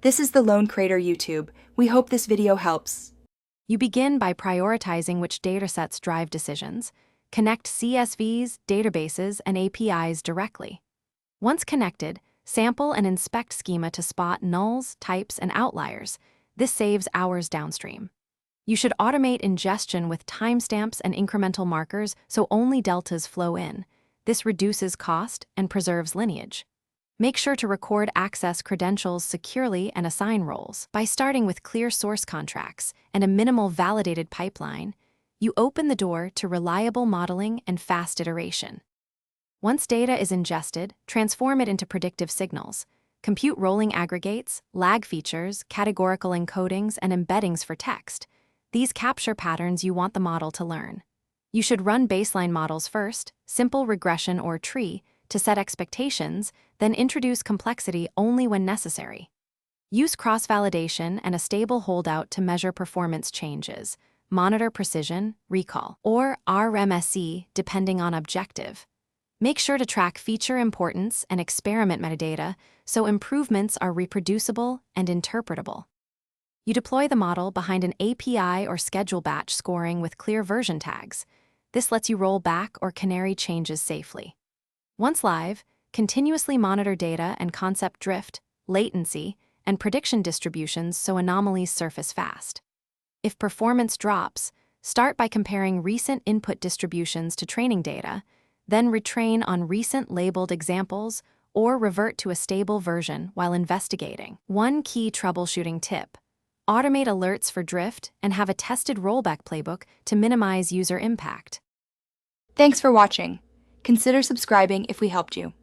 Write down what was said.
This is the Lone Creator YouTube. We hope this video helps. You begin by prioritizing which datasets drive decisions. Connect CSVs, databases, and APIs directly. Once connected, sample and inspect schema to spot nulls, types, and outliers. This saves hours downstream. You should automate ingestion with timestamps and incremental markers so only deltas flow in. This reduces cost and preserves lineage. Make sure to record access credentials securely and assign roles. By starting with clear source contracts and a minimal validated pipeline, you open the door to reliable modeling and fast iteration. Once data is ingested, transform it into predictive signals. Compute rolling aggregates, lag features, categorical encodings, and embeddings for text. These capture patterns you want the model to learn. You should run baseline models first, simple regression or tree, to set expectations, then introduce complexity only when necessary. Use cross-validation and a stable holdout to measure performance changes, monitor precision, recall, or RMSE depending on objective. Make sure to track feature importance and experiment metadata so improvements are reproducible and interpretable. You deploy the model behind an API or schedule batch scoring with clear version tags. This lets you roll back or canary changes safely. Once live, continuously monitor data and concept drift, latency, and prediction distributions so anomalies surface fast. If performance drops, start by comparing recent input distributions to training data, then retrain on recent labeled examples or revert to a stable version while investigating. One key troubleshooting tip: automate alerts for drift and have a tested rollback playbook to minimize user impact. Thanks for watching. Consider subscribing if we helped you.